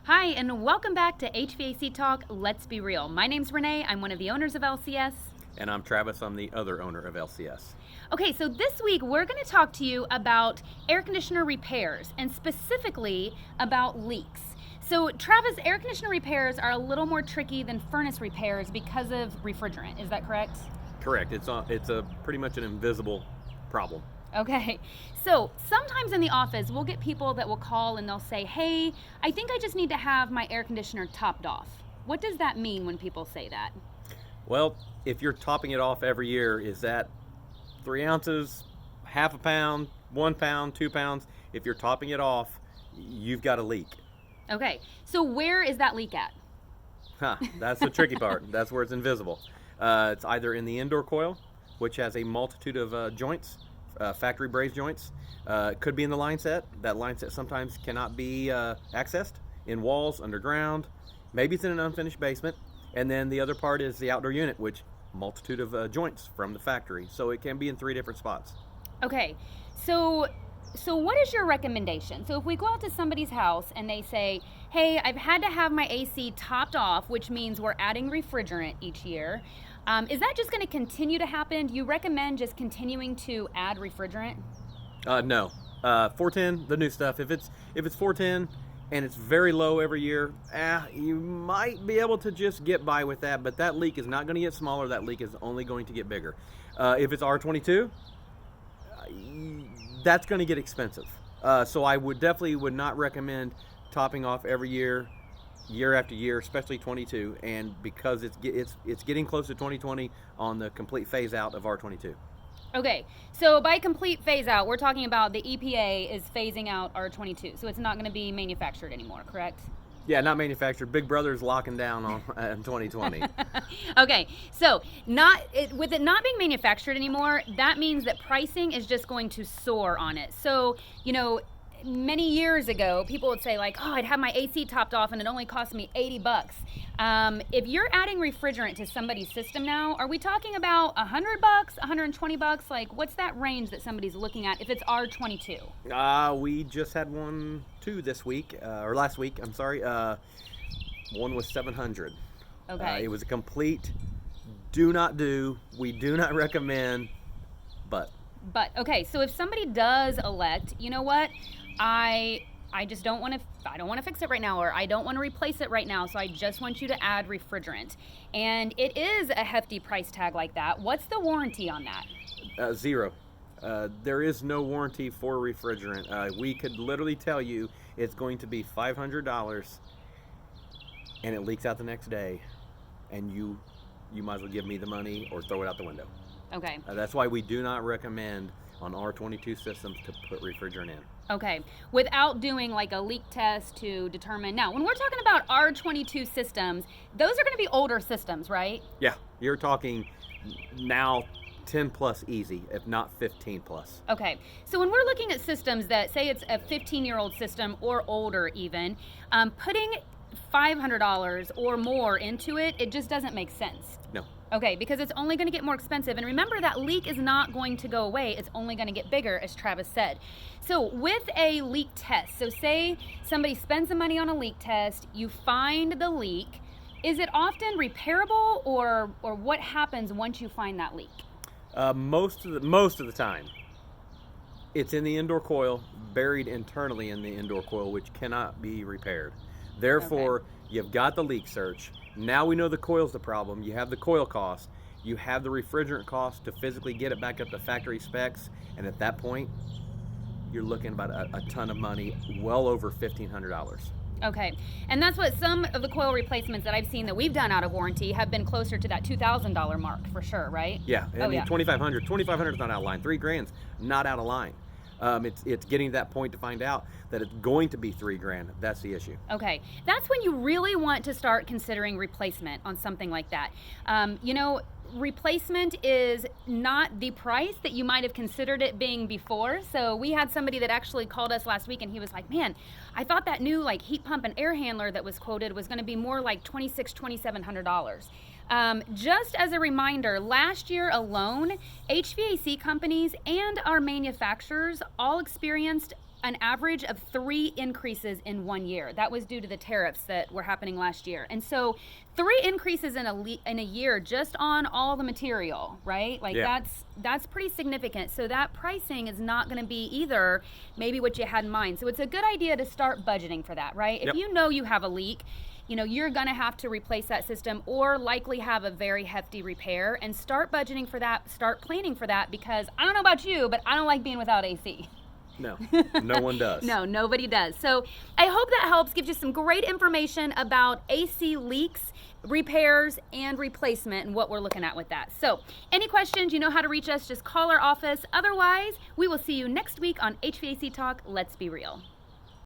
Hi, and welcome back to HVAC Talk, Let's Be Real. My name's Renee. I'm one of the owners of LCS. And I'm Travis. I'm the other owner of LCS. Okay, so this week we're going to talk to you about air conditioner repairs and specifically about leaks. So Travis, air conditioner repairs are a little more tricky than furnace repairs because of refrigerant. Is that correct? Correct. It's a pretty much an invisible problem. Okay, so sometimes in the office we'll get people that will call and they'll say, hey, I think I just need to have my air conditioner topped off. What does that mean when people say that? Well, if you're topping it off every year, is that 3 ounces, half a pound, 1 pound, 2 pounds? If you're topping it off, you've got a leak. Okay, so where is that leak at? That's the tricky part. That's where it's invisible. It's either in the indoor coil, which has a multitude of joints, factory braze joints. It could be in the line set. That line set sometimes cannot be accessed in walls, underground. Maybe it's in an unfinished basement. And then the other part is the outdoor unit, which multitude of joints from the factory. So it can be in 3 different spots. Okay, so what is your recommendation? So if we go out to somebody's house and they say, hey, I've had to have my AC topped off, which means we're adding refrigerant each year. Is that just going to continue to happen? Do you recommend just continuing to add refrigerant? No. 410, the new stuff. If it's 410 and it's very low every year, you might be able to just get by with that, but that leak is not going to get smaller. That leak is only going to get bigger. If it's R22, that's going to get expensive. So I would not recommend topping off every year after year, especially 22, and because it's getting close to 2020 on the complete phase out of R22. Okay, so by complete phase out, we're talking about the EPA is phasing out R22, so it's not going to be manufactured anymore, correct? Yeah, not manufactured. Big Brother's locking down on 2020. Okay, so with it not being manufactured anymore, that means that pricing is just going to soar on it. So, many years ago, people would say like, oh, I'd have my AC topped off and it only cost me $80. If you're adding refrigerant to somebody's system now, are we talking about $100, $120? Like, what's that range that somebody's looking at if it's R22? We just had two this week, or last week, I'm sorry. One was $700. Okay. It was a complete do not do, we do not recommend, but okay, so if somebody does elect, you know what, I just don't want to fix it right now, or I don't want to replace it right now, so I just want you to add refrigerant, and it is a hefty price tag like that. What's the warranty on that? 0. There is no warranty for refrigerant. We could literally tell you it's going to be $500 and it leaks out the next day, and you might as well give me the money or throw it out the window. Okay. That's why we do not recommend on R22 systems to put refrigerant in. Okay, without doing like a leak test to determine. Now, when we're talking about R22 systems, those are going to be older systems, right? Yeah, you're talking now 10 plus easy, if not 15 plus. Okay, so when we're looking at systems that say it's a 15-year-old system or older even, putting $500 or more into it, it just doesn't make sense. No. Okay, because it's only going to get more expensive. And remember, that leak is not going to go away. It's only going to get bigger, as Travis said. So with a leak test, so say somebody spends the money on a leak test, you find the leak. Is it often repairable, or what happens once you find that leak? Most of the time, it's in the indoor coil, buried internally in the indoor coil, which cannot be repaired. Therefore, You've got the leak search. Now we know the coil's the problem. You have the coil cost. You have the refrigerant cost to physically get it back up to factory specs. And at that point, you're looking about a ton of money, well over $1,500. Okay, and that's what some of the coil replacements that I've seen that we've done out of warranty have been closer to that $2,000 mark for sure, right? Yeah, I mean, $2,500. $2,500 is not out of line. $3,000's not out of line. It's getting to that point to find out that it's going to be $3,000. That's the issue. Okay, that's when you really want to start considering replacement on something like that. Replacement is not the price that you might have considered it being before. So we had somebody that actually called us last week and he was like, man, I thought that new heat pump and air handler that was quoted was going to be more like $2,700. Just as a reminder, last year alone, HVAC companies and our manufacturers all experienced an average of 3 increases in 1 year. That was due to the tariffs that were happening last year. And so 3 increases in a year just on all the material, right? Like that's pretty significant. So that pricing is not going to be either maybe what you had in mind. So it's a good idea to start budgeting for that, right? If you know you have a leak, you know, you're going to have to replace that system or likely have a very hefty repair, and start budgeting for that, start planning for that, because I don't know about you, but I don't like being without AC. No, no one does. No, nobody does. So I hope that helps, gives you some great information about AC leaks, repairs, and replacement, and what we're looking at with that. So any questions, you know how to reach us, just call our office. Otherwise, we will see you next week on HVAC Talk. Let's be real.